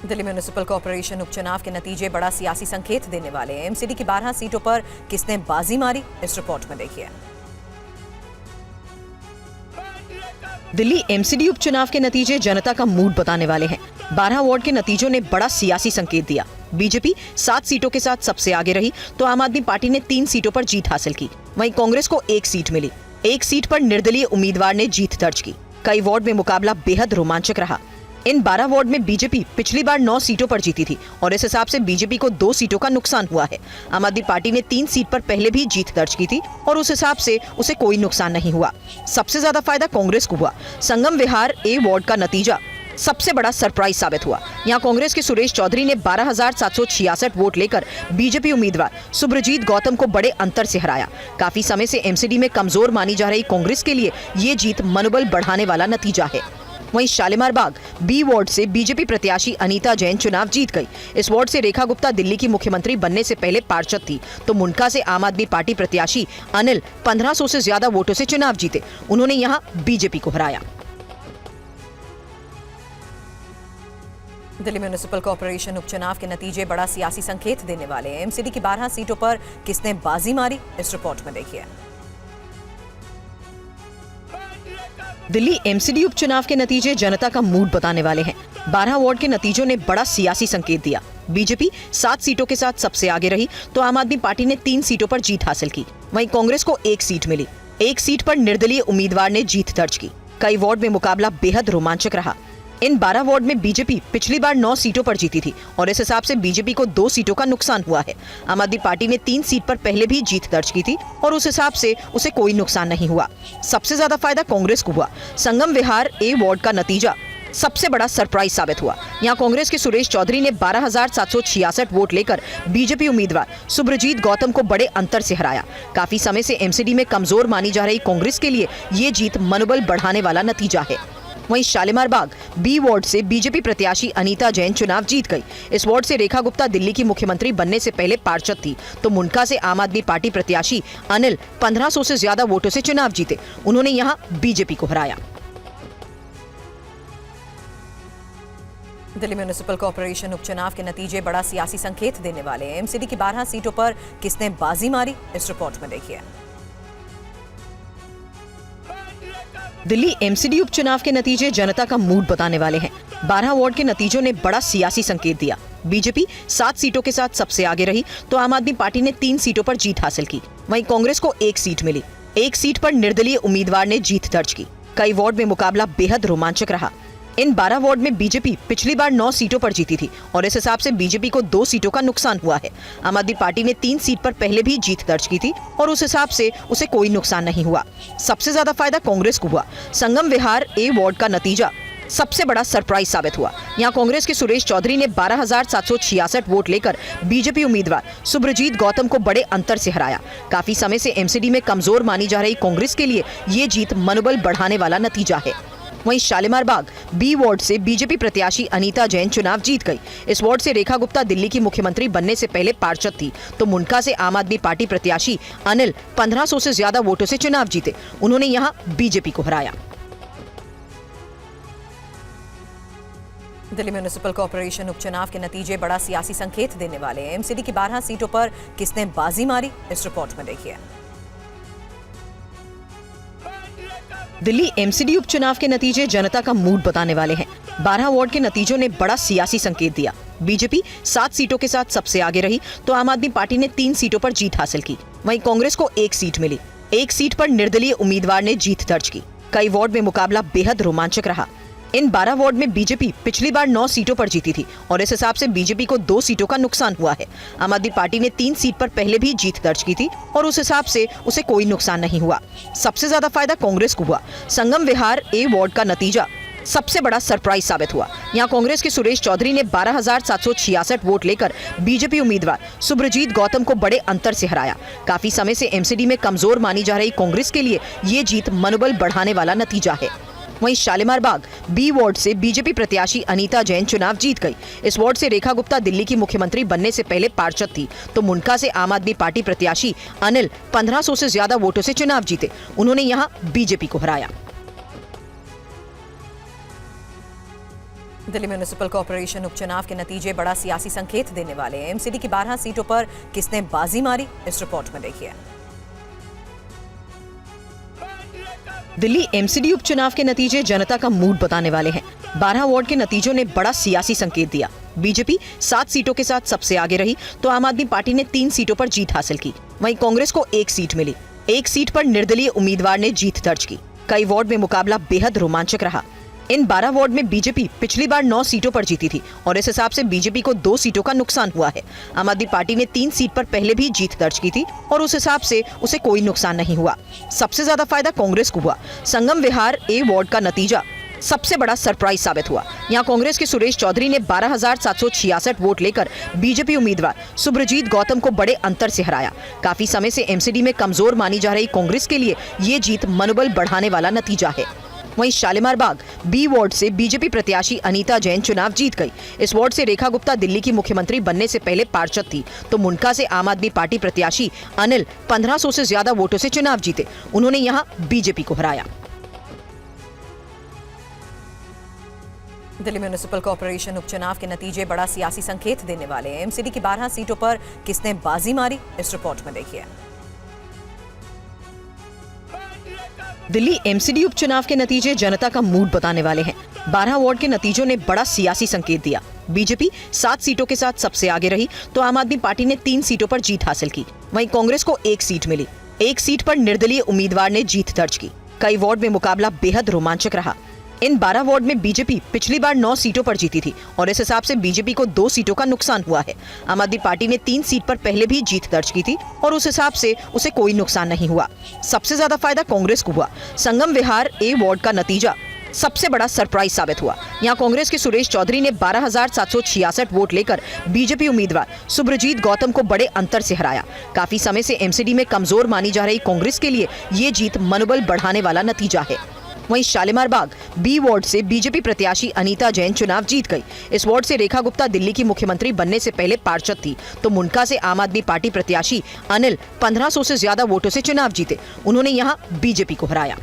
Delhi municipal corporation उपचुनाव के नतीजे बड़ा सियासी संकेत देने वाले हैं। एमसीडी की 12 सीटों पर किसने बाजी मारी, इस रिपोर्ट में देखिए। दिल्ली एमसीडी उपचुनाव के नतीजे जनता का मूड बताने वाले हैं। 12 वार्ड के नतीजों ने बड़ा सियासी संकेत दिया। बीजेपी 7 सीटों के साथ सबसे आगे रही तो आम आदमी पार्टी ने 3 सीटों पर जीत हासिल की। वहीं कांग्रेस को 1 सीट मिली। 1 सीट पर निर्दलीय उम्मीदवार ने जीत दर्ज की। कई वार्ड में मुकाबला बेहद रोमांचक रहा। इन 12 वार्ड में बीजेपी पिछली बार 9 सीटों पर जीती थी और इस हिसाब से बीजेपी को 2 सीटों का नुकसान हुआ है। आम आदमी पार्टी ने 3 सीट पर पहले भी जीत दर्ज की थी और उस हिसाब से उसे कोई नुकसान नहीं हुआ। सबसे ज्यादा फायदा कांग्रेस को हुआ। संगम विहार ए वार्ड का नतीजा सबसे बड़ा सरप्राइज साबित हुआ। यहाँ कांग्रेस के सुरेश चौधरी ने 12,766 वोट लेकर बीजेपी उम्मीदवार सुब्रजीत गौतम को बड़े अंतर से हराया। काफी समय से एमसीडी में कमजोर मानी जा रही कांग्रेस के लिए ये जीत मनोबल बढ़ाने वाला नतीजा है। वहीं शालीमार बाग बी वार्ड से बीजेपी प्रत्याशी अनीता जैन चुनाव जीत गई। इस वार्ड से रेखा गुप्ता दिल्ली की मुख्यमंत्री बनने से पहले पार्षद थी तो मुंडका से आम आदमी पार्टी प्रत्याशी अनिल 1500 से ज्यादा वोटों से चुनाव जीते। उन्होंने यहां बीजेपी को हराया। दिल्ली म्युनिसिपल कॉर्पोरेशन उपचुनाव के नतीजे बड़ा सियासी संकेत देने वाले हैं। एमसीडी की 12 सीटों पर किसने बाजी मारी, इस रिपोर्ट में देखिए। दिल्ली एमसीडी उपचुनाव के नतीजे जनता का मूड बताने वाले हैं। 12 वार्ड के नतीजों ने बड़ा सियासी संकेत दिया। बीजेपी 7 सीटों के साथ सबसे आगे रही तो आम आदमी पार्टी ने 3 सीटों पर जीत हासिल की। वहीं कांग्रेस को 1 सीट मिली। 1 सीट पर निर्दलीय उम्मीदवार ने जीत दर्ज की। कई वार्ड में मुकाबला बेहद रोमांचक रहा। इन 12 वार्ड में बीजेपी पिछली बार 9 सीटों पर जीती थी और इस हिसाब से बीजेपी को 2 सीटों का नुकसान हुआ है। आम आदमी पार्टी ने 3 सीट पर पहले भी जीत दर्ज की थी और उस हिसाब से उसे कोई नुकसान नहीं हुआ। सबसे ज्यादा फायदा कांग्रेस को हुआ। संगम विहार ए वार्ड का नतीजा सबसे बड़ा सरप्राइज साबित हुआ। यहाँ कांग्रेस के सुरेश चौधरी ने 12,766 वोट लेकर बीजेपी उम्मीदवार सुब्रजीत गौतम को बड़े अंतर से हराया। काफी समय से एमसीडी में कमजोर मानी जा रही कांग्रेस के लिए ये जीत मनोबल बढ़ाने वाला नतीजा है। वहीं शालीमार बाग बी वार्ड से बीजेपी प्रत्याशी अनीता जैन चुनाव जीत गई। इस वार्ड से रेखा गुप्ता दिल्ली की मुख्यमंत्री बनने से पहले पार्षद थी तो मुंडका से आम आदमी पार्टी प्रत्याशी अनिल 1500 से ज्यादा वोटों से चुनाव जीते। उन्होंने यहां बीजेपी को हराया। दिल्ली म्युनिसिपल कॉर्पोरेशन उपचुनाव के नतीजे बड़ा सियासी संकेत देने वाले हैं। एमसीडी की 12 सीटों पर किसने बाजी मारी, इस रिपोर्ट में देखिए। दिल्ली एमसीडी उपचुनाव के नतीजे जनता का मूड बताने वाले हैं। 12 वार्ड के नतीजों ने बड़ा सियासी संकेत दिया। बीजेपी 7 सीटों के साथ सबसे आगे रही तो आम आदमी पार्टी ने 3 सीटों पर जीत हासिल की। वहीं कांग्रेस को 1 सीट मिली। 1 सीट पर निर्दलीय उम्मीदवार ने जीत दर्ज की। कई वार्ड में मुकाबला बेहद रोमांचक रहा। इन 12 वार्ड में बीजेपी पिछली बार 9 सीटों पर जीती थी और इस हिसाब से बीजेपी को 2 सीटों का नुकसान हुआ है। आम आदमी पार्टी ने 3 सीट पर पहले भी जीत दर्ज की थी और उस हिसाब से उसे कोई नुकसान नहीं हुआ। सबसे ज्यादा फायदा कांग्रेस को हुआ। संगम विहार ए वार्ड का नतीजा सबसे बड़ा सरप्राइज साबित हुआ। यहाँ कांग्रेस के सुरेश चौधरी ने 12,766 वोट लेकर बीजेपी उम्मीदवार सुब्रजीत गौतम को बड़े अंतर से हराया। काफी समय से एमसीडी में कमजोर मानी जा रही कांग्रेस के लिए ये जीत मनोबल बढ़ाने वाला नतीजा है। वहीं शालीमार बाग बी वार्ड से बीजेपी प्रत्याशी अनीता जैन चुनाव जीत गई। इस वार्ड से रेखा गुप्ता दिल्ली की मुख्यमंत्री बनने से पहले पार्षद थी तो मुंडका से आम आदमी पार्टी प्रत्याशी अनिल 1500 से ज्यादा वोटों से चुनाव जीते। उन्होंने यहां बीजेपी को हराया। दिल्ली म्युनिसिपल कॉर्पोरेशन उपचुनाव के नतीजे बड़ा सियासी संकेत देने वाले हैं। एमसीडी की 12 सीटों पर किसने बाजी मारी, इस रिपोर्ट में देखिए। दिल्ली एमसीडी उपचुनाव के नतीजे जनता का मूड बताने वाले हैं। 12 वार्ड के नतीजों ने बड़ा सियासी संकेत दिया। बीजेपी 7 सीटों के साथ सबसे आगे रही तो आम आदमी पार्टी ने 3 सीटों पर जीत हासिल की। वहीं कांग्रेस को 1 सीट मिली। 1 सीट पर निर्दलीय उम्मीदवार ने जीत दर्ज की। कई वार्ड में मुकाबला बेहद रोमांचक रहा। इन 12 वार्ड में बीजेपी पिछली बार 9 सीटों पर जीती थी और इस हिसाब से बीजेपी को 2 सीटों का नुकसान हुआ है। आम आदमी पार्टी ने 3 सीट पर पहले भी जीत दर्ज की थी और उस हिसाब से उसे कोई नुकसान नहीं हुआ। सबसे ज्यादा फायदा कांग्रेस को हुआ। संगम विहार ए वार्ड का नतीजा सबसे बड़ा सरप्राइज साबित हुआ। यहाँ कांग्रेस के सुरेश चौधरी ने 12,766 वोट लेकर बीजेपी उम्मीदवार सुब्रजीत गौतम को बड़े अंतर से हराया। काफी समय से एमसीडी में कमजोर मानी जा रही कांग्रेस के लिए ये जीत मनोबल बढ़ाने वाला नतीजा है। वहीं शालीमार बाग बी वार्ड से बीजेपी प्रत्याशी अनीता जैन चुनाव जीत गई। इस वार्ड से रेखा गुप्ता दिल्ली की मुख्यमंत्री बनने से पहले पार्षद थी तो मुंडका से आम आदमी पार्टी प्रत्याशी अनिल 1500 से ज्यादा वोटों से चुनाव जीते। उन्होंने यहां बीजेपी को हराया। दिल्ली म्युनिसिपल कॉर्पोरेशन उपचुनाव के नतीजे बड़ा सियासी संकेत देने वाले हैं। एमसीडी की 12 सीटों पर किसने बाजी मारी, इस रिपोर्ट में देखिए। दिल्ली एमसीडी उपचुनाव के नतीजे जनता का मूड बताने वाले हैं। 12 वार्ड के नतीजों ने बड़ा सियासी संकेत दिया। बीजेपी 7 सीटों के साथ सबसे आगे रही तो आम आदमी पार्टी ने 3 सीटों पर जीत हासिल की। वहीं कांग्रेस को 1 सीट मिली। 1 सीट पर निर्दलीय उम्मीदवार ने जीत दर्ज की। कई वार्ड में मुकाबला बेहद रोमांचक रहा। इन 12 वार्ड में बीजेपी पिछली बार 9 सीटों पर जीती थी और इस हिसाब से बीजेपी को 2 सीटों का नुकसान हुआ है। आम आदमी पार्टी ने 3 सीट पर पहले भी जीत दर्ज की थी और उस हिसाब से उसे कोई नुकसान नहीं हुआ। सबसे ज्यादा फायदा कांग्रेस को हुआ। संगम विहार ए वार्ड का नतीजा सबसे बड़ा सरप्राइज साबित हुआ। यहाँ कांग्रेस के सुरेश चौधरी ने 12,766 वोट लेकर बीजेपी उम्मीदवार सुब्रजीत गौतम को बड़े अंतर से हराया। काफी समय से एमसीडी में कमजोर मानी जा रही कांग्रेस के लिए ये जीत मनोबल बढ़ाने वाला नतीजा है। वहीं शालीमार बाग बी वार्ड से बीजेपी प्रत्याशी अनीता जैन चुनाव जीत गई। इस वार्ड से रेखा गुप्ता दिल्ली की मुख्यमंत्री बनने से पहले पार्षद थी तो मुंडका से आम आदमी पार्टी प्रत्याशी अनिल 1500 से ज्यादा वोटों से चुनाव जीते। उन्होंने यहां बीजेपी को हराया। दिल्ली म्युनिसिपल कॉर्पोरेशन उपचुनाव के नतीजे बड़ा सियासी संकेत देने वाले हैं। एमसीडी की 12 सीटों पर किसने बाजी मारी, इस रिपोर्ट में देखिए। दिल्ली एमसीडी उपचुनाव के नतीजे जनता का मूड बताने वाले हैं। 12 वार्ड के नतीजों ने बड़ा सियासी संकेत दिया। बीजेपी 7 सीटों के साथ सबसे आगे रही तो आम आदमी पार्टी ने 3 सीटों पर जीत हासिल की। वहीं कांग्रेस को 1 सीट मिली। 1 सीट पर निर्दलीय उम्मीदवार ने जीत दर्ज की। कई वार्ड में मुकाबला बेहद रोमांचक रहा। इन 12 वार्ड में बीजेपी पिछली बार 9 सीटों पर जीती थी और इस हिसाब से बीजेपी को 2 सीटों का नुकसान हुआ है। आम आदमी पार्टी ने 3 सीट पर पहले भी जीत दर्ज की थी और उस हिसाब से उसे कोई नुकसान नहीं हुआ। सबसे ज्यादा फायदा कांग्रेस को हुआ। संगम विहार ए वार्ड का नतीजा सबसे बड़ा सरप्राइज साबित हुआ। यहाँ कांग्रेस के सुरेश चौधरी ने 12,766 वोट लेकर बीजेपी उम्मीदवार सुब्रजीत गौतम को बड़े अंतर से हराया। काफी समय से एमसीडी में कमजोर मानी जा रही कांग्रेस के लिए ये जीत मनोबल बढ़ाने वाला नतीजा है। वहीं शालीमार बाग बी वार्ड से बीजेपी प्रत्याशी अनीता जैन चुनाव जीत गई। इस वार्ड से रेखा गुप्ता दिल्ली की मुख्यमंत्री बनने से पहले पार्षद थी तो मुंडका से आम आदमी पार्टी प्रत्याशी अनिल 1500 से ज्यादा वोटों से चुनाव जीते। उन्होंने यहां बीजेपी को हराया।